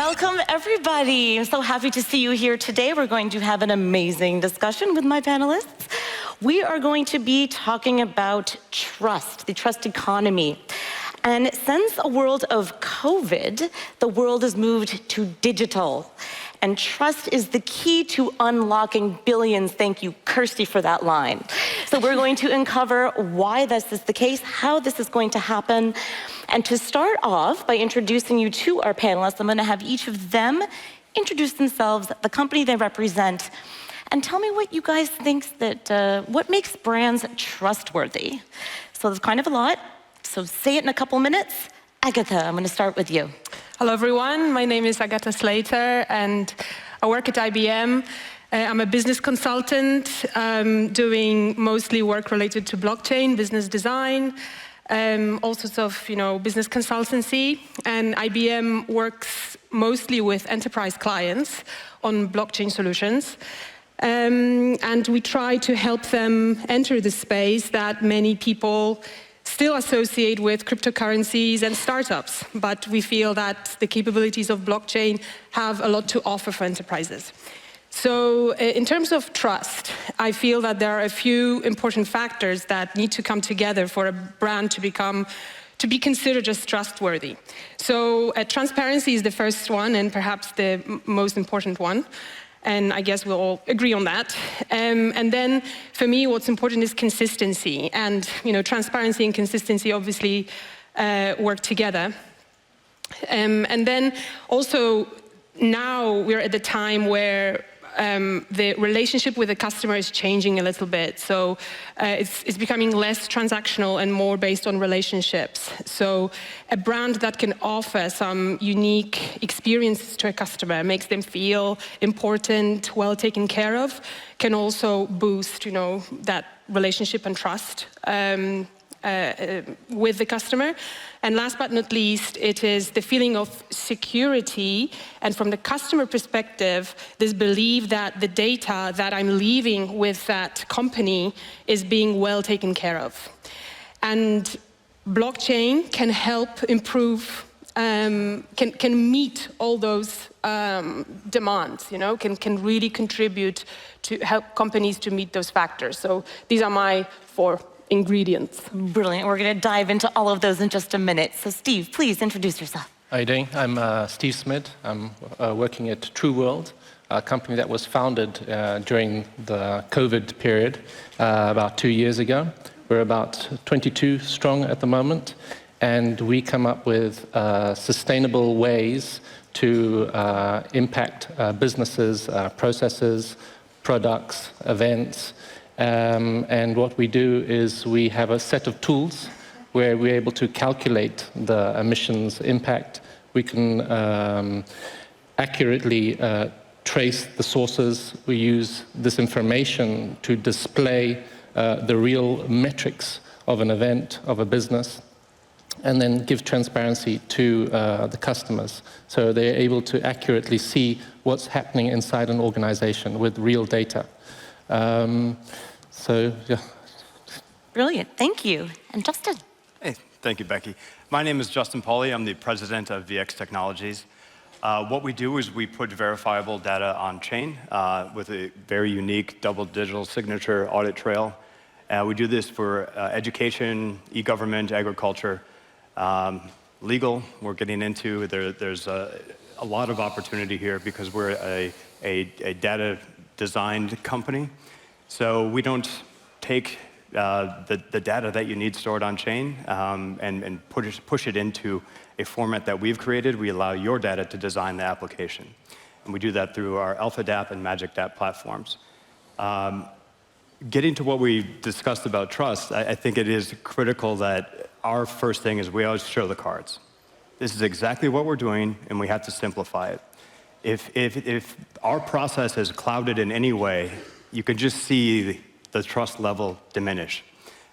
Welcome, everybody. I'm so happy to see you here today. We're going to have an amazing discussion with my panelists. We are going to be talking about trust, the trust economy. And since a world of COVID, the world has moved to digital. And trust is the key to unlocking billions. Thank you, Kirsty, for that line. So we're going to uncover why this is the case, how this is going to happen. And to start off by introducing you to our panelists, I'm going to have each of them introduce themselves, the company they represent, and tell me what you guys think that, what makes brands trustworthy. So there's kind of a lot. So say it in a couple minutes. Agata, I'm going to start with you. Hello, everyone. My name is Agata Slater, and I work at IBM. I'm a business consultant, doing mostly work related to blockchain, business design, all sorts of, business consultancy. And IBM works mostly with enterprise clients on blockchain solutions. And we try to help them enter the space that many people still associate with cryptocurrencies and startups, but we feel that the capabilities of blockchain have a lot to offer for enterprises. So in terms of trust, I feel that there are a few important factors that need to come together for a brand to be considered as trustworthy. So transparency is the first one and perhaps the most important one. And I guess we'll all agree on that. And then, for me, what's important is consistency. And transparency and consistency obviously work together. And then also, now we're at the time where the relationship with the customer is changing a little bit. So it's becoming less transactional and more based on relationships. So a brand that can offer some unique experiences to a customer, makes them feel important, well taken care of, can also boost, that relationship and trust with the customer. And last but not least, it is the feeling of security, and from the customer perspective, this belief that the data that I'm leaving with that company is being well taken care of. And blockchain can help improve, can meet all those demands, can really contribute to help companies to meet those factors. So these are my 4 ingredients. Brilliant. We're going to dive into all of those in just a minute. So Steve, please introduce yourself. How are you doing? I'm Steve Smid. I'm working at TrueWorld, a company that was founded during the COVID period about 2 years ago. We're about 22 strong at the moment, and we come up with sustainable ways to impact businesses, processes, products, events. And what we do is we have a set of tools where we're able to calculate the emissions impact. We can accurately trace the sources. We use this information to display the real metrics of an event, of a business, and then give transparency to the customers. So they're able to accurately see what's happening inside an organization with real data. So, yeah. Brilliant, thank you. And Justin. Hey, thank you, Becky. My name is Justin Pauly. I'm the president of VX Technologies. What we do is we put verifiable data on chain with a very unique double digital signature audit trail. We do this for education, e-government, agriculture, legal. We're getting into, there's a lot of opportunity here because we're a data designed company. So we don't take the data that you need stored on chain and push it into a format that we've created. We allow your data to design the application. And we do that through our AlphaDApp and MagicDApp platforms. Getting to what we discussed about trust, I think it is critical that our first thing is we always show the cards. This is exactly what we're doing, and we have to simplify it. If our process is clouded in any way, you can just see the trust level diminish.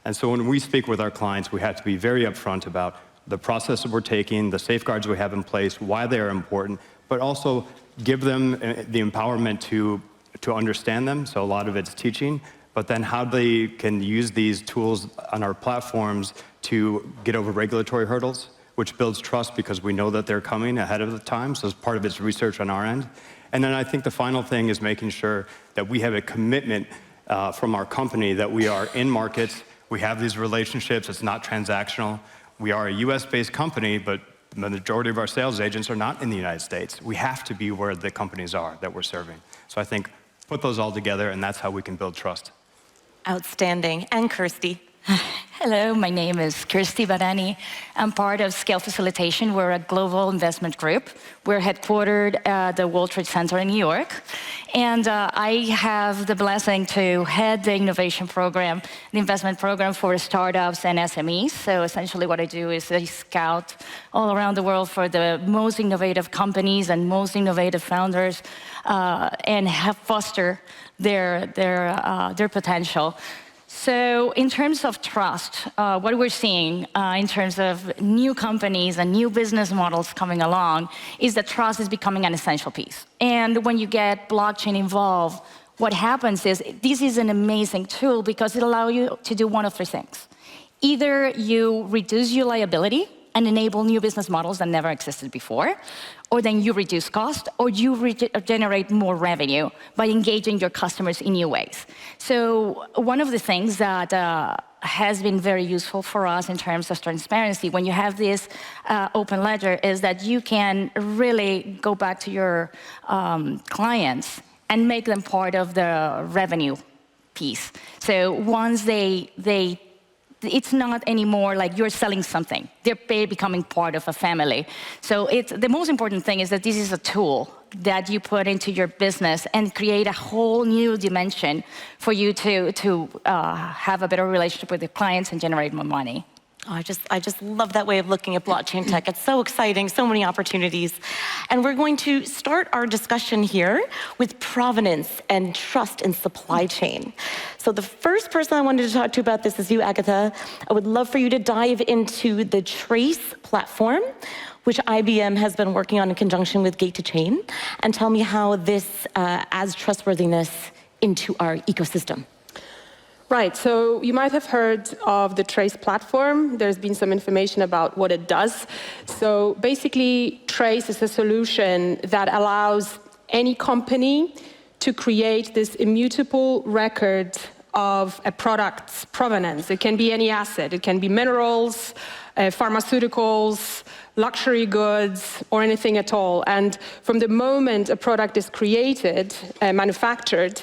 And so when we speak with our clients, we have to be very upfront about the process that we're taking, the safeguards we have in place, why they are important, but also give them the empowerment to understand them. So a lot of it's teaching, but then how they can use these tools on our platforms to get over regulatory hurdles. which builds trust because we know that they're coming ahead of the time, so part of it's research on our end. And then I think the final thing is making sure that we have a commitment from our company that we are in markets, we have these relationships, it's not transactional. We are a US-based company, but the majority of our sales agents are not in the United States. We have to be where the companies are that we're serving. So I think put those all together, and that's how we can build trust. Outstanding. And Kirsty. Hello, my name is Kirsty Barany. I'm part of Scale Facilitation. We're a global investment group. We're headquartered at the World Trade Center in New York. And I have the blessing to head the innovation program, the investment program for startups and SMEs. So essentially what I do is I scout all around the world for the most innovative companies and most innovative founders and foster their potential. So in terms of trust, what we're seeing in terms of new companies and new business models coming along is that trust is becoming an essential piece. And when you get blockchain involved, what happens is this is an amazing tool because it allows you to do one of three things. Either you reduce your liability and enable new business models that never existed before, or then you reduce cost, or you generate more revenue by engaging your customers in new ways. So one of the things that has been very useful for us in terms of transparency when you have this open ledger is that you can really go back to your clients and make them part of the revenue piece. So once it's not anymore like you're selling something. They're becoming part of a family. So the most important thing is that this is a tool that you put into your business and create a whole new dimension for you to have a better relationship with your clients and generate more money. Oh, I just love that way of looking at blockchain tech. It's so exciting, so many opportunities. And we're going to start our discussion here with provenance and trust in supply chain. So the first person I wanted to talk to about this is you, Agata. I would love for you to dive into the Trace platform, which IBM has been working on in conjunction with Gate-to-Chain, and tell me how this adds trustworthiness into our ecosystem. Right, so you might have heard of the Trace platform. There's been some information about what it does. So basically, Trace is a solution that allows any company to create this immutable record of a product's provenance. It can be any asset. It can be minerals, pharmaceuticals, luxury goods, or anything at all. And from the moment a product is created, manufactured,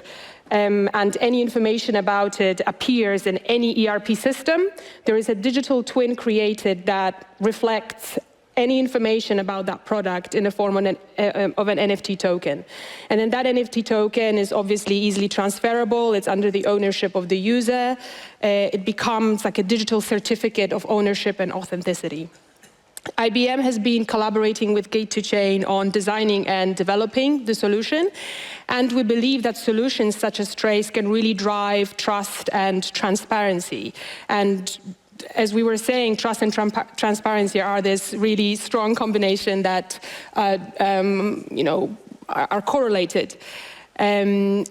and any information about it appears in any ERP system, there is a digital twin created that reflects any information about that product in the form of an NFT token. And then that NFT token is obviously easily transferable. It's under the ownership of the user. It becomes like a digital certificate of ownership and authenticity. IBM has been collaborating with Gate-to-Chain on designing and developing the solution, and we believe that solutions such as Trace can really drive trust and transparency. And as we were saying, trust and transparency are this really strong combination that are correlated. And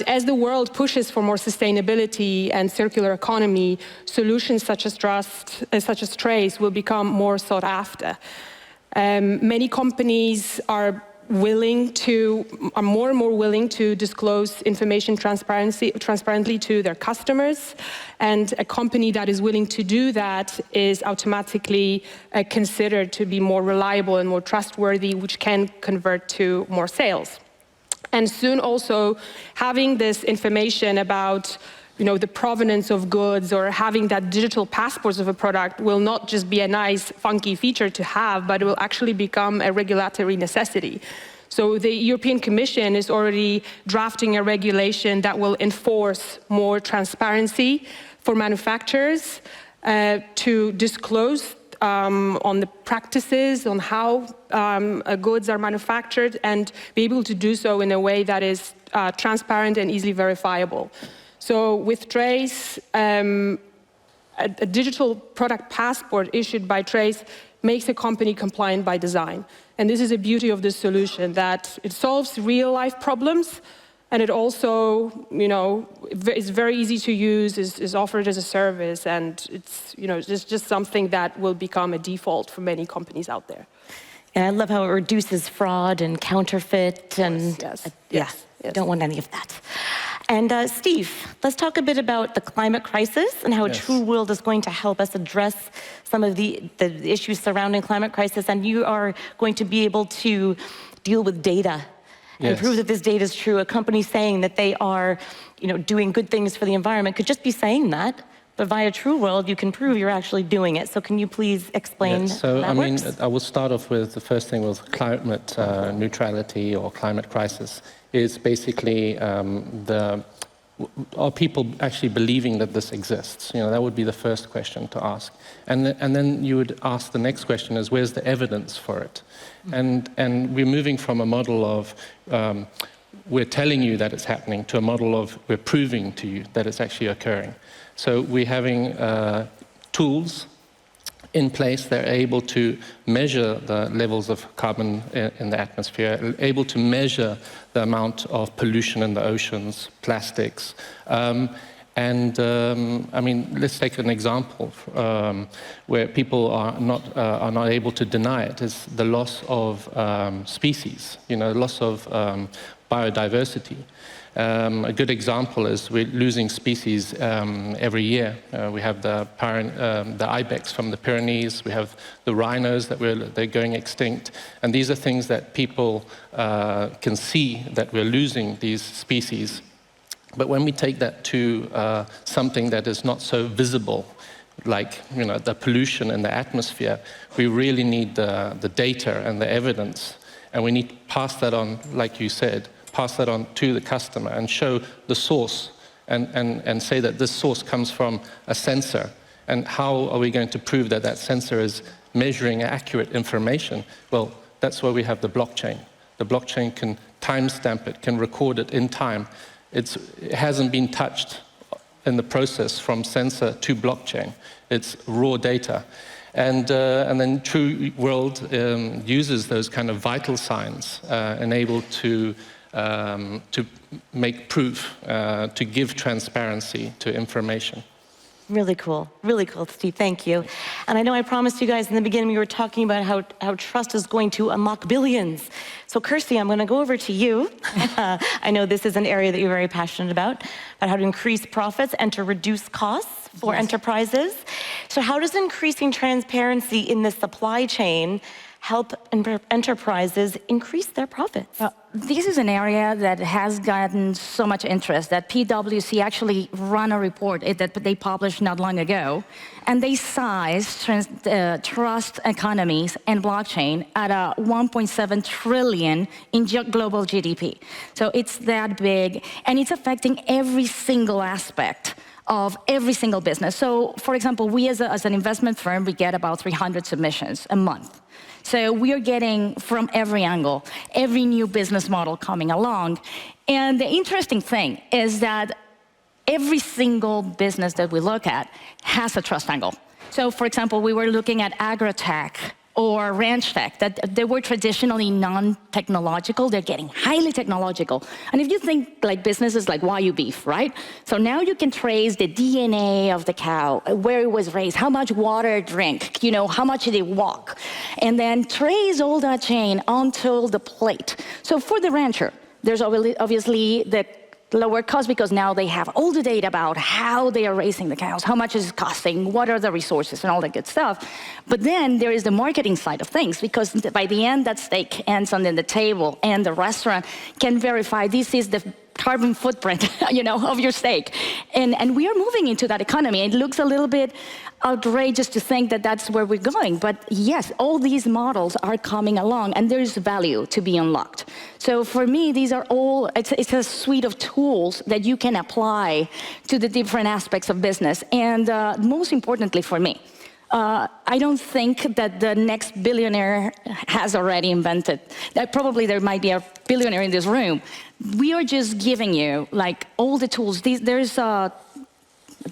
as the world pushes for more sustainability and circular economy, solutions such as Trace will become more sought after. Many companies are more and more willing to disclose information transparently to their customers, and a company that is willing to do that is automatically considered to be more reliable and more trustworthy, which can convert to more sales. And soon also having this information about the provenance of goods or having that digital passports of a product will not just be a nice, funky feature to have, but it will actually become a regulatory necessity. So the European Commission is already drafting a regulation that will enforce more transparency for manufacturers to disclose on the practices, on how goods are manufactured, and be able to do so in a way that is transparent and easily verifiable. So with Trace, a digital product passport issued by Trace makes a company compliant by design. And this is the beauty of this solution, that it solves real-life problems, And it also, is very easy to use, is offered as a service, and it's, it's just something that will become a default for many companies out there. And I love how it reduces fraud and counterfeit, and Yes. don't want any of that. And Steve, let's talk a bit about the climate crisis and how TrueWorld is going to help us address some of the issues surrounding climate crisis. And you are going to be able to deal with data and prove that this data is true. A company saying that they are, doing good things for the environment could just be saying that, but via TrueWorld, you can prove you're actually doing it. So can you please explain So, how that works? I will start off with the first thing with climate neutrality or climate crisis is basically are people actually believing that this exists? That would be the first question to ask. And then you would ask the next question is, where's the evidence for it? And we're moving from a model of we're telling you that it's happening to a model of we're proving to you that it's actually occurring. So we're having tools in place that are able to measure the levels of carbon in the atmosphere, able to measure the amount of pollution in the oceans, plastics. Let's take an example where people are not able to deny it, is the loss of species, loss of biodiversity. A good example is we're losing species every year. We have the ibex from the Pyrenees. We have the rhinos they're going extinct. And these are things that people can see that we're losing these species. But when we take that to something that is not so visible, like the pollution in the atmosphere, we really need the data and the evidence. And we need to pass that on, like you said, pass that on to the customer and show the source and say that this source comes from a sensor. And how are we going to prove that that sensor is measuring accurate information? Well, that's where we have the blockchain. The blockchain can timestamp it, can record it in time. It hasn't been touched in the process from sensor to blockchain. It's raw data. And then TrueWorld uses those kind of vital signs enabled to make proof, to give transparency to information. Really cool, Steve, thank you. And I know I promised you guys in the beginning, we were talking about how trust is going to unlock billions. So Kirsty, I'm gonna go over to you. I know this is an area that you're very passionate about how to increase profits and to reduce costs for enterprises. So how does increasing transparency in the supply chain help enterprises increase their profits? This is an area that has gotten so much interest that PwC actually ran a report that they published not long ago, and they sized trust economies and blockchain at 1.7 trillion in global GDP. So it's that big, and it's affecting every single aspect of every single business. So, for example, we as an investment firm, we get about 300 submissions a month. So we are getting from every angle, every new business model coming along. And the interesting thing is that every single business that we look at has a trust angle. So, for example, we were looking at agri-tech or ranch tech, that they were traditionally non-technological, they're getting highly technological. And if you think like businesses like Wagyu beef, right? So now you can trace the DNA of the cow, where it was raised, how much water it drank, how much did it walk, and then trace all that chain until the plate. So for the rancher, there's obviously the lower cost because now they have all the data about how they are raising the cows, how much is it costing, what are the resources, and all that good stuff. But then there is the marketing side of things, because by the end that steak ends on the table and the restaurant can verify this is the carbon footprint, of your steak. And we are moving into that economy. It looks a little bit outrageous to think that that's where we're going. But yes, all these models are coming along, and there's value to be unlocked. So for me, these are all, it's a suite of tools that you can apply to the different aspects of business. And most importantly for me, I don't think that the next billionaire has already invented. That probably there might be a billionaire in this room. We are just giving you like all the tools. There's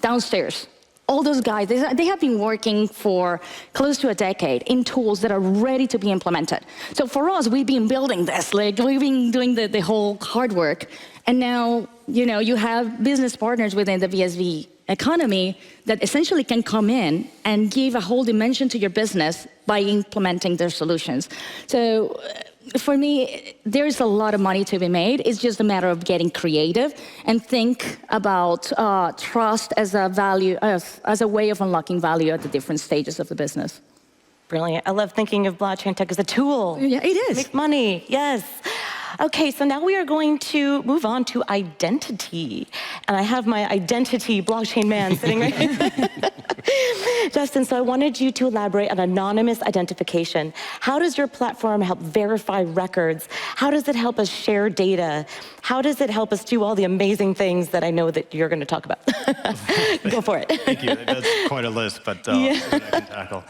downstairs. All those guys, they have been working for close to a decade in tools that are ready to be implemented. So for us, we've been building this, like we've been doing the whole hard work. And now, you have business partners within the BSV economy that essentially can come in and give a whole dimension to your business by implementing their solutions. So for me, there's a lot of money to be made. It's just a matter of getting creative and think about trust as a value, as a way of unlocking value at the different stages of the business. Brilliant. I love thinking of blockchain tech as a tool. Yeah, it is. Make money, yes. Okay, so now we are going to move on to identity. And I have my identity blockchain man sitting right here. Justin, so I wanted you to elaborate on anonymous identification. How does your platform help verify records? How does it help us share data? How does it help us do all the amazing things that I know that you're going to talk about? Go for it. Thank you. That's quite a list, but that I can tackle.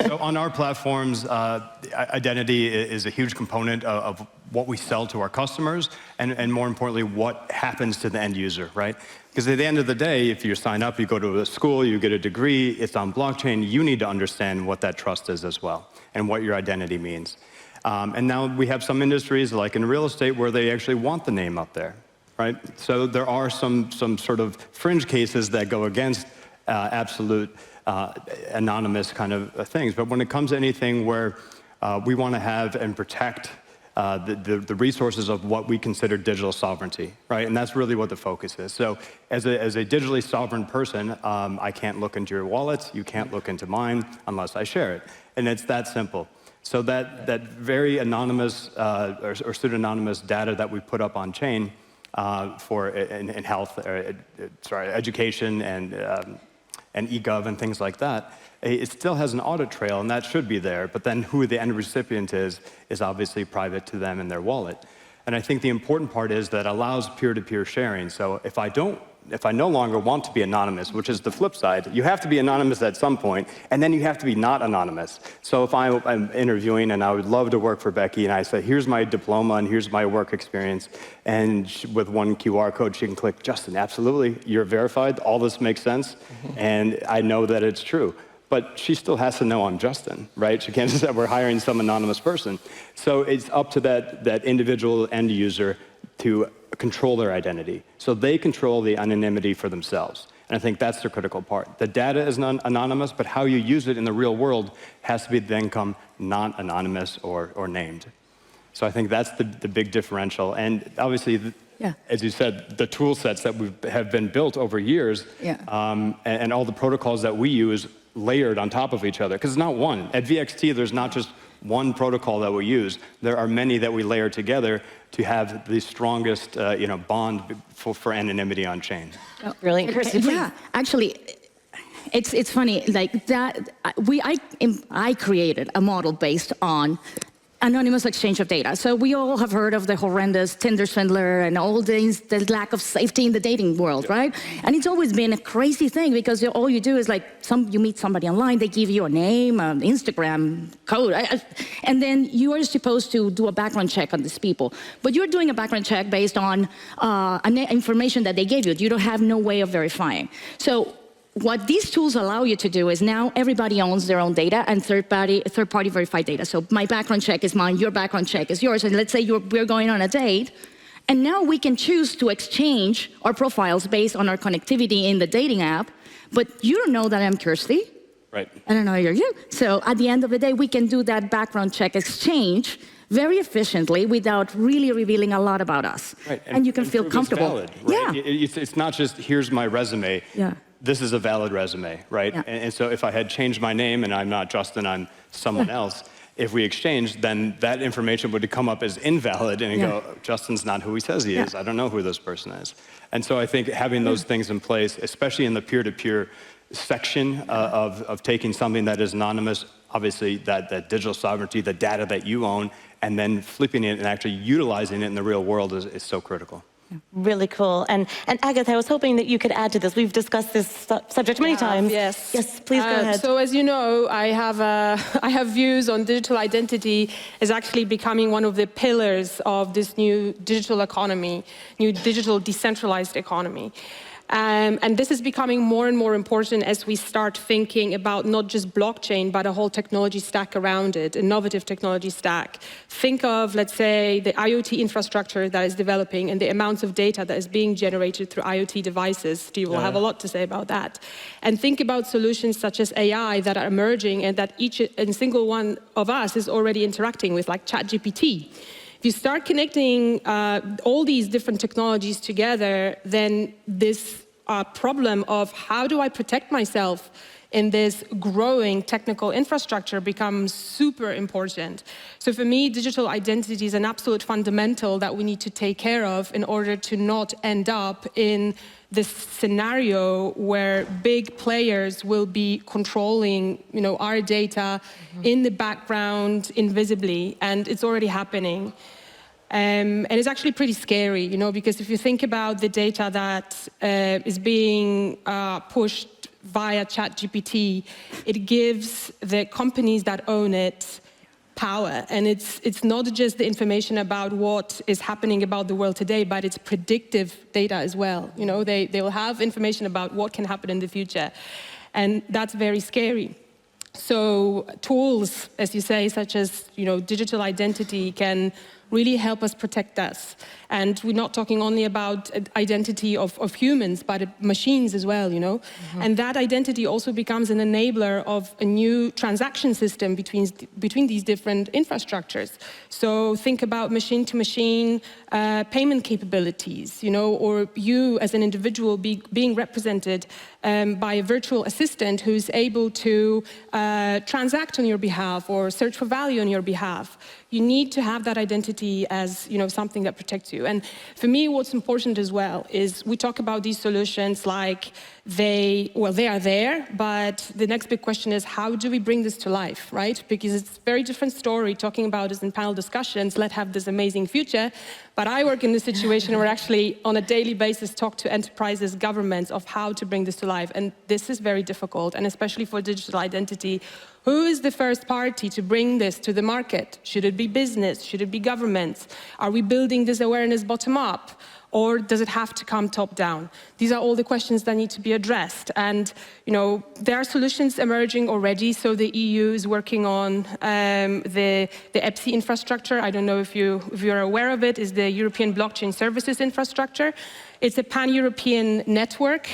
So on our platforms, identity is a huge component of what we sell to our customers, and more importantly, what happens to the end user, right? Because at the end of the day, if you sign up, you go to a school, you get a degree, it's on blockchain, you need to understand what that trust is as well, and what your identity means. And now we have some industries, like in real estate, where they actually want the name up there, right? So there are some sort of fringe cases that go against absolute anonymous kind of things. But when it comes to anything where we want to have and protect the resources of what we consider digital sovereignty, right? And that's really what the focus is. So as a digitally sovereign person, I can't look into your wallet, you can't look into mine unless I share it. And it's that simple. So that very anonymous or pseudonymous data that we put up on chain for in health, education and eGov and things like that, it still has an audit trail, and that should be there, but then who the end recipient is obviously private to them and their wallet. And I think the important part is that it allows peer-to-peer sharing. So if I no longer want to be anonymous, which is the flip side, you have to be anonymous at some point, and then you have to be not anonymous. So if I'm interviewing and I would love to work for Becky, and I say, here's my diploma and here's my work experience, and with one QR code, she can click, Justin, absolutely, you're verified, all this makes sense, and I know that it's true. But she still has to know I'm Justin, right? She can't just say we're hiring some anonymous person. So it's up to that individual end user to control their identity. So they control the anonymity for themselves. And I think that's the critical part. The data is anonymous, but how you use it in the real world has to be then come non-anonymous or named. So I think that's the big differential. And obviously, as you said, the tool sets that have been built over years, and all the protocols that we use layered on top of each other, because it's not one. At VXT, there's not just one protocol that we use. There are many that we layer together to have the strongest bond for anonymity on chain. Oh, really? Kirsty, yeah, actually, it's funny, like that, I created a model based on anonymous exchange of data. So we all have heard of the horrendous Tinder swindler and all the lack of safety in the dating world, right? And it's always been a crazy thing because all you do is you meet somebody online, they give you a name, an Instagram code, and then you are supposed to do a background check on these people. But you're doing a background check based on information that they gave you. You don't have no way of verifying. So what these tools allow you to do is now everybody owns their own data and third-party verified data. So my background check is mine, your background check is yours, and let's say we're going on a date, and now we can choose to exchange our profiles based on our connectivity in the dating app, but you don't know that I'm Kirsty. Right. I don't know you're you. So at the end of the day, we can do that background check exchange very efficiently without really revealing a lot about us. Right. And you can feel comfortable. Valid, right? Yeah. It's not just, here's my resume. Yeah. This is a valid resume, right? Yeah. And so if I had changed my name and I'm not Justin, I'm someone else, if we exchanged, then that information would come up as invalid and go, Justin's not who he says he is. I don't know who this person is. And so I think having those things in place, especially in the peer-to-peer section of taking something that is anonymous, obviously that digital sovereignty, the data that you own, and then flipping it and actually utilizing it in the real world is so critical. Really cool. And Agatha, I was hoping that you could add to this. We've discussed this subject many times. Yes. Yes, please go ahead. So as you know, I have views on digital identity as actually becoming one of the pillars of this new digital economy, new digital decentralized economy. And this is becoming more and more important as we start thinking about not just blockchain, but a whole technology stack around it, innovative technology stack. Think of, let's say, the IoT infrastructure that is developing and the amounts of data that is being generated through IoT devices. Steve will have a lot to say about that. And think about solutions such as AI that are emerging and that each and single one of us is already interacting with, like ChatGPT. If you start connecting all these different technologies together, then this problem of how do I protect myself in this growing technical infrastructure becomes super important. So for me, digital identity is an absolute fundamental that we need to take care of in order to not end up in this scenario where big players will be controlling, our data in the background invisibly, and it's already happening. And it's actually pretty scary, because if you think about the data that is being pushed via ChatGPT, it gives the companies that own it power. And it's not just the information about what is happening about the world today, but it's predictive data as well. They will have information about what can happen in the future. And that's very scary. So tools, as you say, such as digital identity can really help us protect us. And we're not talking only about identity of humans, but machines as well, And that identity also becomes an enabler of a new transaction system between these different infrastructures. So think about machine-to-machine payment capabilities, or you as an individual being represented by a virtual assistant who's able to transact on your behalf or search for value on your behalf. You need to have that identity as something that protects you. And for me, what's important as well is we talk about these solutions like they are there, but the next big question is how do we bring this to life, right? Because it's a very different story talking about this in panel discussions, let's have this amazing future. But I work in a situation where actually on a daily basis talk to enterprises, governments of how to bring this to life. And this is very difficult, and especially for digital identity. Who is the first party to bring this to the market? Should it be business? Should it be governments? Are we building this awareness bottom up? Or does it have to come top down? These are all the questions that need to be addressed. And there are solutions emerging already. So the EU is working on the EPSI infrastructure. I don't know if you're aware of it. It's the European Blockchain Services Infrastructure. It's a pan-European network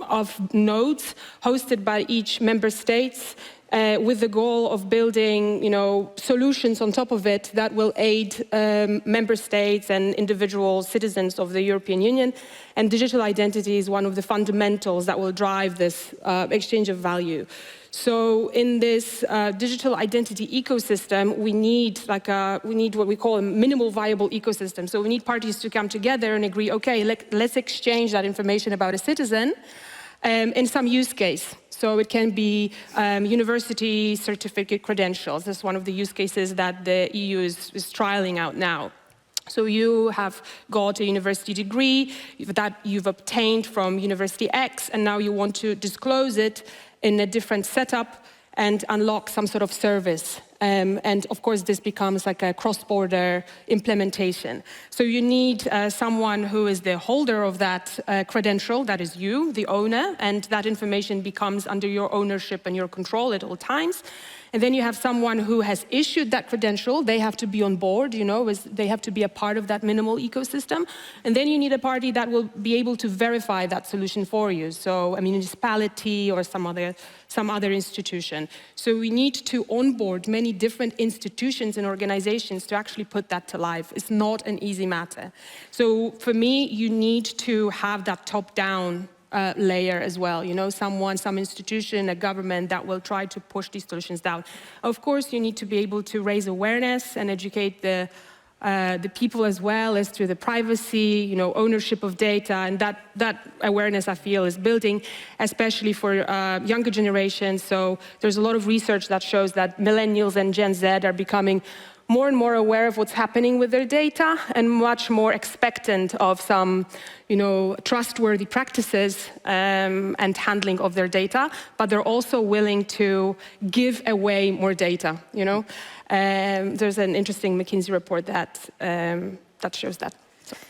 of nodes hosted by each member states with the goal of building, solutions on top of it that will aid member states and individual citizens of the European Union. And digital identity is one of the fundamentals that will drive this exchange of value. So in this digital identity ecosystem, we need what we call a minimal viable ecosystem. So we need parties to come together and agree, okay, let's exchange that information about a citizen in some use case. So it can be university certificate credentials. This is one of the use cases that the EU is trialing out now. So you have got a university degree that you've obtained from University X, and now you want to disclose it in a different setup and unlock some sort of service. And of course, this becomes like a cross-border implementation. So you need someone who is the holder of that credential, that is you, the owner, and that information becomes under your ownership and your control at all times. And then you have someone who has issued that credential. They have to be on board, they have to be a part of that minimal ecosystem. And then you need a party that will be able to verify that solution for you. So a municipality or some other institution. So we need to onboard many different institutions and organizations to actually put that to life. It's not an easy matter. So for me, you need to have that top-down layer as well, some institution, a government that will try to push these solutions down. Of course, you need to be able to raise awareness and educate the people as well as through the privacy, ownership of data, and that awareness I feel is building, especially for younger generations. So there's a lot of research that shows that millennials and Gen Z are becoming more and more aware of what's happening with their data and much more expectant of some, trustworthy practices and handling of their data, but they're also willing to give away more data, There's an interesting McKinsey report that shows that.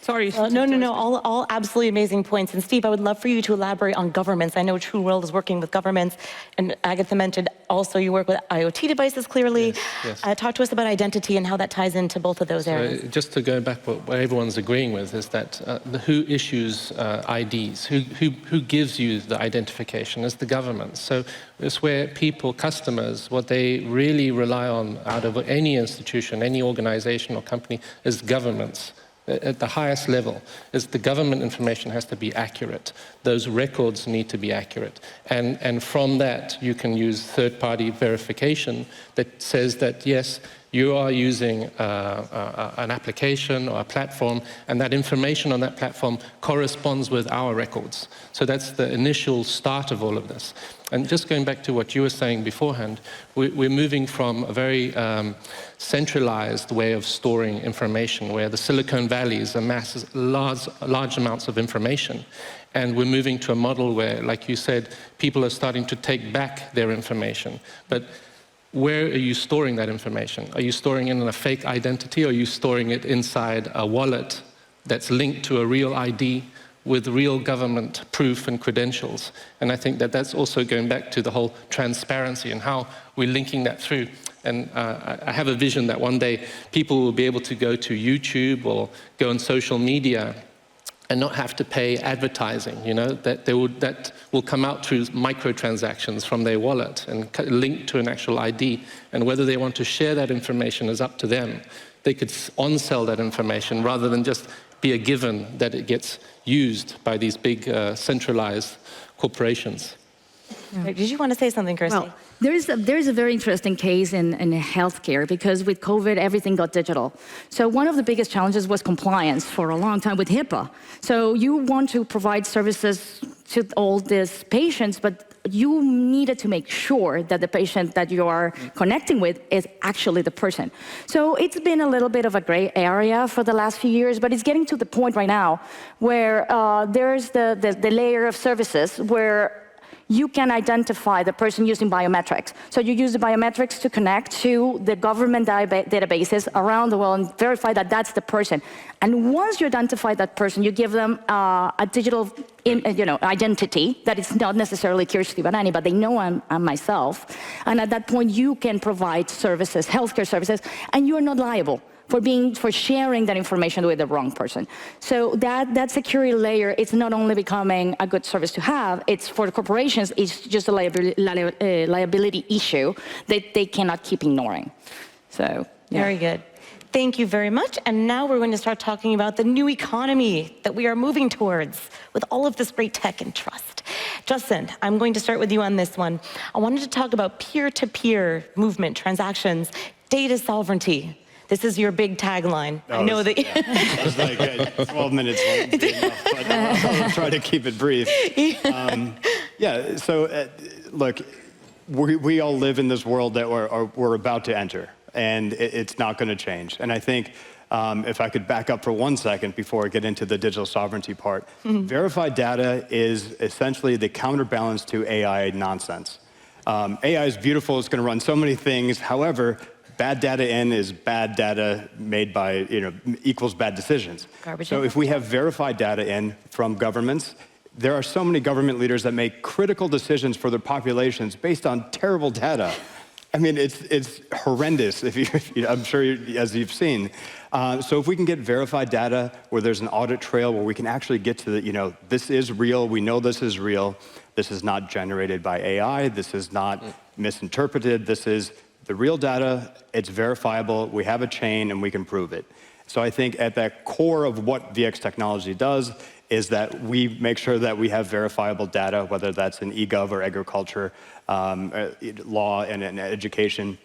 Sorry. No. All absolutely amazing points. And Steve, I would love for you to elaborate on governments. I know TrueWorld is working with governments, and Agatha mentioned also you work with IoT devices clearly. Yes. Talk to us about identity and how that ties into both of those areas. Just to go back, what everyone's agreeing with is that who issues IDs, who gives you the identification is the government. So it's where people, customers, what they really rely on out of any institution, any organization or company is governments. At the highest level, is the government information has to be accurate. Those records need to be accurate. And from that, you can use third-party verification that says that, yes, you are using an application or a platform, and that information on that platform corresponds with our records. So that's the initial start of all of this. And just going back to what you were saying beforehand, we're moving from a very centralized way of storing information, where the Silicon Valleys amass large amounts of information. And we're moving to a model where, like you said, people are starting to take back their information. But where are you storing that information? Are you storing it in a fake identity, or are you storing it inside a wallet that's linked to a real ID with real government proof and credentials? And I think that that's also going back to the whole transparency and how we're linking that through. And I have a vision that one day people will be able to go to YouTube or go on social media and not have to pay advertising, that will come out through microtransactions from their wallet and linked to an actual ID. And whether they want to share that information is up to them. They could on-sell that information rather than just be a given that it gets used by these big centralized corporations. Did you want to say something, Kirsty? Well, there is a very interesting case in healthcare, because with COVID, everything got digital. So one of the biggest challenges was compliance for a long time with HIPAA. So you want to provide services to all these patients, but you needed to make sure that the patient that you are connecting with is actually the person. So it's been a little bit of a gray area for the last few years, but it's getting to the point right now where there's the layer of services where you can identify the person using biometrics. So you use the biometrics to connect to the government databases around the world and verify that that's the person. And once you identify that person, you give them a digital identity that is not necessarily Kirsty Barany, but they know I'm myself. And at that point, you can provide services, healthcare services, and you're not liable for sharing that information with the wrong person. So that security layer, it's not only becoming a good service to have, it's for the corporations, it's just a liability issue that they cannot keep ignoring. So, yeah. Very good. Thank you very much. And now we're going to start talking about the new economy that we are moving towards with all of this great tech and trust. Justin, I'm going to start with you on this one. I wanted to talk about peer-to-peer movement, transactions, data sovereignty. This is your big tagline. I know that. Yeah. I was like, 12 minutes won't be enough, but I'll try to keep it brief. Look, we all live in this world that we're about to enter, and it's not going to change. And I think if I could back up for 1 second before I get into the digital sovereignty part, verified data is essentially the counterbalance to AI nonsense. AI is beautiful. It's going to run so many things. However, bad data in is bad data made by, equals bad decisions. So if we have verified data in from governments, there are so many government leaders that make critical decisions for their populations based on terrible data. I mean, it's horrendous, I'm sure, as you've seen. So if we can get verified data where there's an audit trail where we can actually get to the, this is real, we know this is real, this is not generated by AI, this is not misinterpreted, this is the real data, it's verifiable, we have a chain, and we can prove it. So I think at the core of what VX Technology does is that we make sure that we have verifiable data, whether that's in eGov or agriculture, law, and education.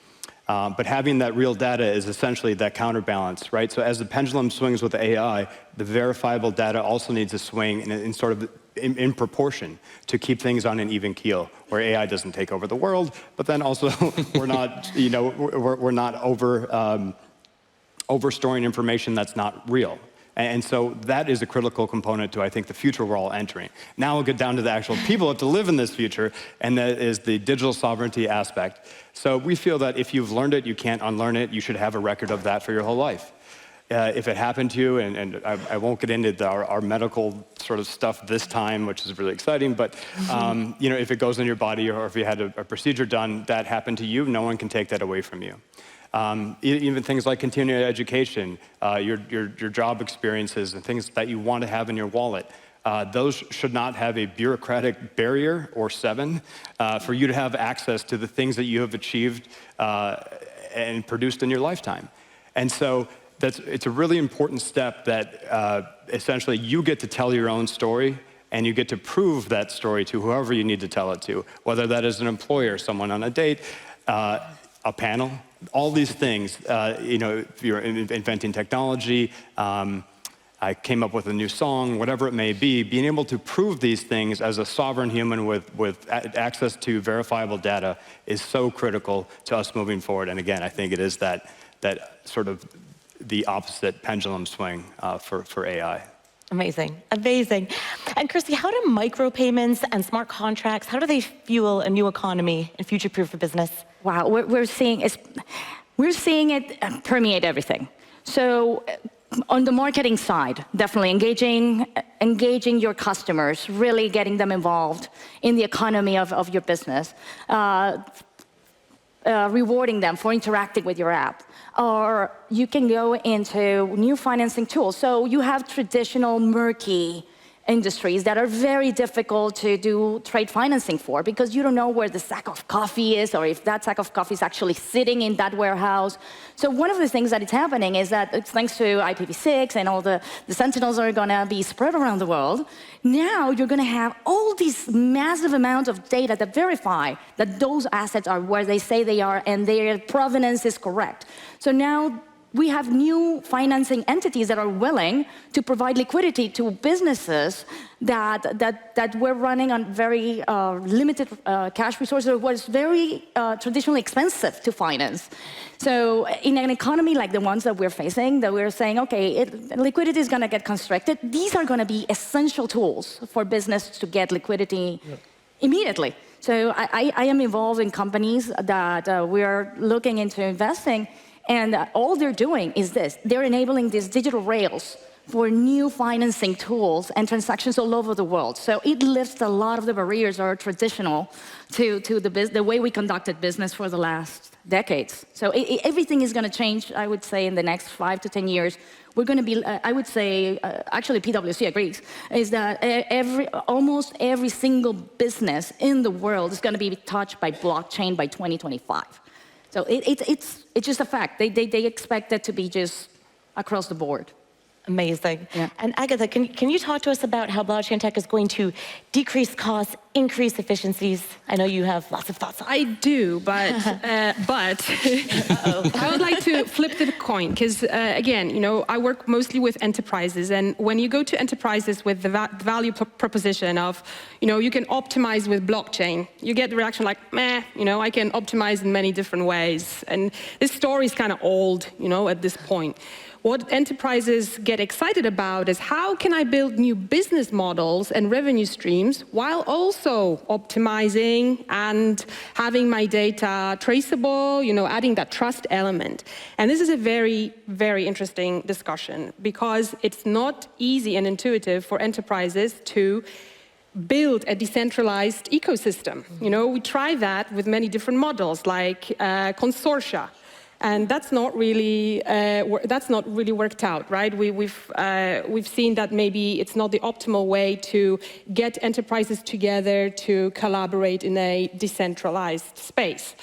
But having that real data is essentially that counterbalance, right? So as the pendulum swings with AI, the verifiable data also needs to swing in proportion to keep things on an even keel, where AI doesn't take over the world, but then also we're not, we're not over storing information that's not real. And so that is a critical component to, I think, the future we're all entering. Now we'll get down to the actual people who have to live in this future, and that is the digital sovereignty aspect. So we feel that if you've learned it, you can't unlearn it. You should have a record of that for your whole life. if it happened to you, and I won't get into our medical sort of stuff this time, which is really exciting, but you know, if it goes in your body or if you had a procedure done that happened to you, no one can take that away from you. Even things like continuing education, your job experiences and things that you want to have in your wallet, those should not have a bureaucratic barrier or 7 for you to have access to the things that you have achieved and produced in your lifetime. And so it's a really important step that essentially you get to tell your own story and you get to prove that story to whoever you need to tell it to, whether that is an employer, someone on a date, a panel, all these things. You know, if you're inventing technology, I came up with a new song, whatever it may be, being able to prove these things as a sovereign human with access to verifiable data is so critical to us moving forward. And again, I think it is that sort of the opposite pendulum swing for AI. Amazing, amazing. And Kirsty, how do micropayments and smart contracts, how do they fuel a new economy and future-proof for business? Wow, we're seeing it permeate everything. So on the marketing side, definitely engaging your customers, really getting them involved in the economy of your business, rewarding them for interacting with your app. Or you can go into new financing tools. So you have traditional murky industries that are very difficult to do trade financing for because you don't know where the sack of coffee is or if that sack of coffee is actually sitting in that warehouse. So one of the things that is happening is that it's thanks to IPv6 and all the sentinels are going to be spread around the world. Now you're going to have all these massive amounts of data that verify that those assets are where they say they are and their provenance is correct. So now we have new financing entities that are willing to provide liquidity to businesses that were running on very limited cash resources, or was very traditionally expensive to finance. So in an economy like the ones that we're facing, that we're saying, okay, liquidity is going to get constricted, these are going to be essential tools for business to get liquidity immediately. So I am involved in companies that we are looking into investing. And all they're doing is this. They're enabling these digital rails for new financing tools and transactions all over the world. So it lifts a lot of the barriers that are traditional to the way we conducted business for the last decades. So everything is going to change, I would say, in the next 5 to 10 years. We're going to be, I would say, actually PwC agrees, is that almost every single business in the world is going to be touched by blockchain by 2025. So it's just a fact. They expect that to be just across the board. Amazing. Yeah. And Agata, can you talk to us about how blockchain tech is going to decrease costs, increase efficiencies? I know you have lots of thoughts on it. I do, but I would like to flip the coin because, again, you know, I work mostly with enterprises, and when you go to enterprises with the value proposition of, you know, you can optimize with blockchain, you get the reaction like, meh, you know, I can optimize in many different ways, and this story is kind of old, you know, at this point. What enterprises get excited about is how can I build new business models and revenue streams while also optimizing and having my data traceable, you know, adding that trust element. And this is a very, very interesting discussion because it's not easy and intuitive for enterprises to build a decentralized ecosystem. You know, we try that with many different models like consortia. And that's not really worked out, right? We've seen that maybe it's not the optimal way to get enterprises together to collaborate in a decentralized space.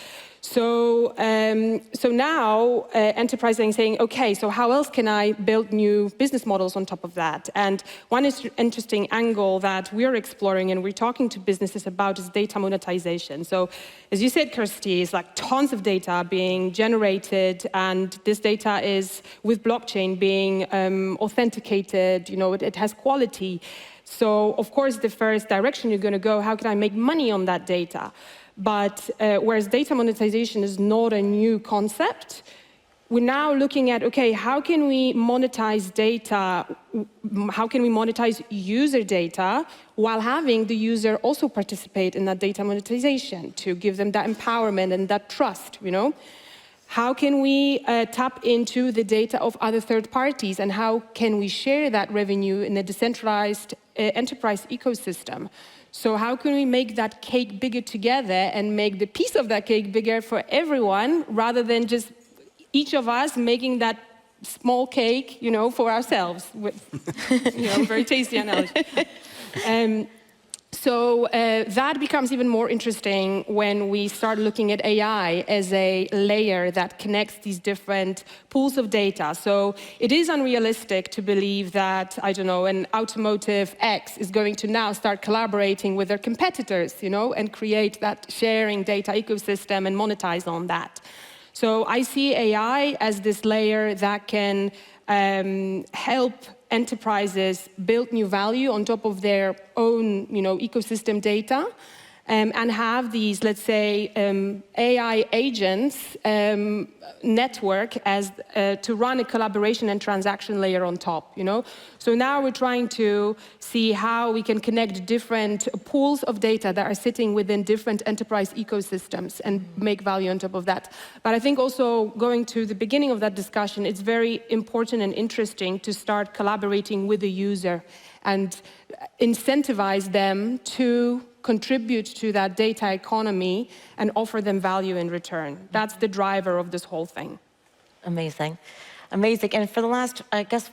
So now enterprises are saying, okay, so how else can I build new business models on top of that? And one interesting angle that we're exploring and we're talking to businesses about is data monetization. So as you said, Kirsty, it's like tons of data being generated, and this data is, with blockchain, being authenticated, you know, it has quality. So of course, the first direction you're going to go, how can I make money on that data? But whereas data monetization is not a new concept, we're now looking at, okay, how can we monetize data? How can we monetize user data while having the user also participate in that data monetization to give them that empowerment and that trust, you know? How can we tap into the data of other third parties, and how can we share that revenue in a decentralized enterprise ecosystem? So how can we make that cake bigger together and make the piece of that cake bigger for everyone, rather than just each of us making that small cake, for ourselves, with, very tasty analogy. So that becomes even more interesting when we start looking at AI as a layer that connects these different pools of data. So it is unrealistic to believe that, an automotive X is going to now start collaborating with their competitors, and create that sharing data ecosystem and monetize on that. So I see AI as this layer that can help enterprises build new value on top of their own, ecosystem data, and have these, let's say, AI agents network as to run a collaboration and transaction layer on top. So now we're trying to see how we can connect different pools of data that are sitting within different enterprise ecosystems and make value on top of that. But I think also, going to the beginning of that discussion, it's very important and interesting to start collaborating with the user and incentivize them to contribute to that data economy and offer them value in return. That's the driver of this whole thing. Amazing. Amazing. And for the last,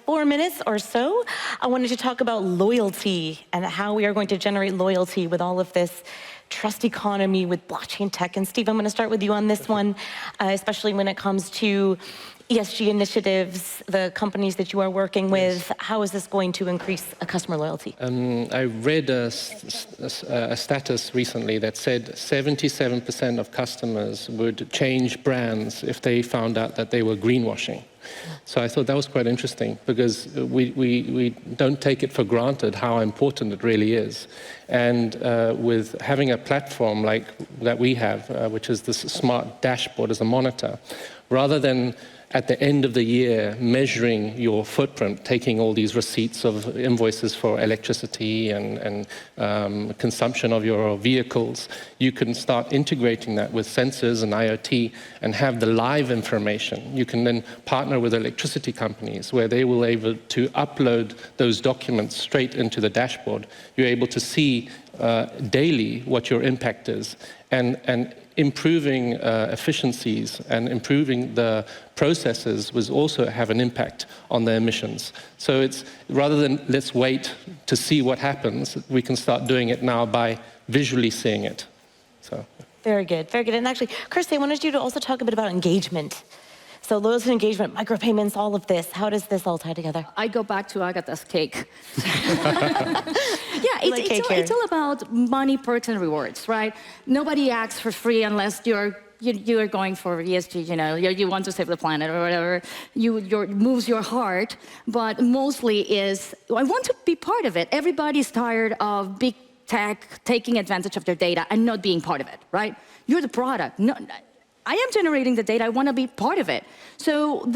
4 minutes or so, I wanted to talk about loyalty and how we are going to generate loyalty with all of this trust economy with blockchain tech. And Steve, I'm going to start with you on this one, especially when it comes to ESG initiatives, the companies that you are working with. How is this going to increase customer loyalty? I read a status recently that said 77% of customers would change brands if they found out that they were greenwashing. So I thought that was quite interesting, because we don't take it for granted how important it really is. And with having a platform like that we have, which is this smart dashboard as a monitor, rather than at the end of the year measuring your footprint, taking all these receipts of invoices for electricity and consumption of your vehicles, you can start integrating that with sensors and IoT and have the live information. You can then partner with electricity companies where they will be able to upload those documents straight into the dashboard. You're able to see daily what your impact is, and improving efficiencies and improving the processes will also have an impact on the emissions. So it's, rather than let's wait to see what happens, we can start doing it now by visually seeing it. So. Very good, very good. And actually, Kirsty, I wanted you to also talk a bit about engagement. So loyalty and engagement, micropayments, all of this. How does this all tie together? I go back to Agata's cake. Yeah, it's all about money, perks, and rewards, right? Nobody acts for free unless you're going for ESG, you want to save the planet or whatever. Moves your heart, but mostly is, I want to be part of it. Everybody's tired of big tech taking advantage of their data and not being part of it, right? You're the product. I am generating the data, I want to be part of it. So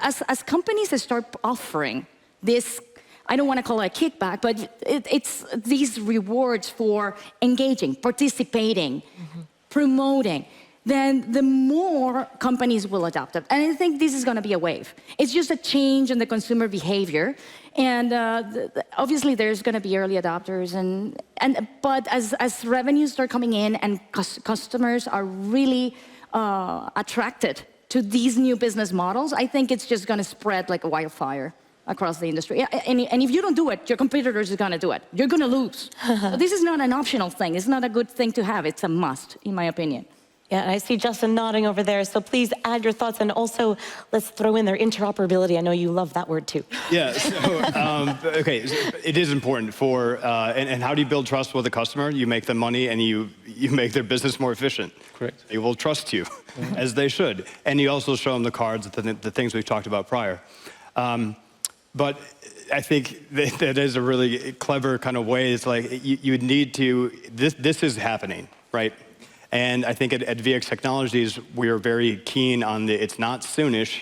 as companies start offering this, I don't want to call it a kickback, but it's these rewards for engaging, participating, promoting, then the more companies will adopt it. And I think this is going to be a wave. It's just a change in the consumer behavior. And obviously there's going to be early adopters, but as revenues start coming in and customers are really attracted to these new business models, I think it's just going to spread like a wildfire across the industry. And if you don't do it, your competitors are going to do it. You're going to lose. So this is not an optional thing. It's not a good thing to have. It's a must, in my opinion. Yeah, and I see Justin nodding over there, so please add your thoughts, and also let's throw in their interoperability. I know you love that word too. Yeah, so, okay, it is important for, and how do you build trust with a customer? You make them money and you make their business more efficient. Correct. They will trust you, as they should. And you also show them the cards, the things we've talked about prior. But I think that is a really clever kind of way. It's like you need to, this is happening, right? And I think at VX Technologies, we are very keen on it's not soonish,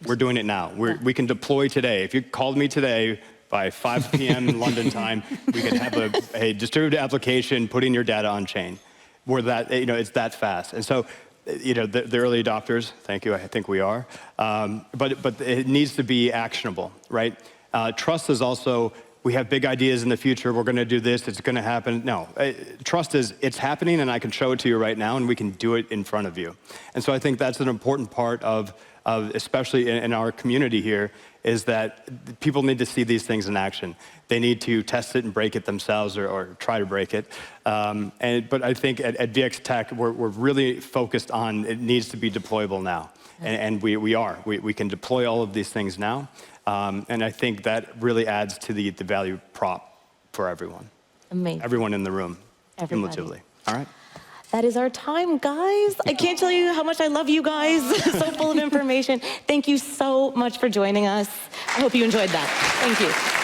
we're doing it now. We can deploy today. If you called me today by 5 p.m. London time, we could have a distributed application putting your data on chain. Where that, it's that fast. And so the early adopters, thank you, I think we are. But it needs to be actionable, right? Trust is also, we have big ideas in the future, we're gonna do this, it's gonna happen. No, trust is, it's happening and I can show it to you right now and we can do it in front of you. And so I think that's an important part of especially in our community here, is that people need to see these things in action. They need to test it and break it themselves or try to break it. But I think at VX Tech, we're really focused on it needs to be deployable now. And we are. We can deploy all of these things now. And I think that really adds to the value prop for everyone. Amazing. Everyone in the room, Everybody. cumulatively. All right. That is our time, guys. I can't tell you how much I love you guys. So full of information. Thank you so much for joining us. I hope you enjoyed that. Thank you.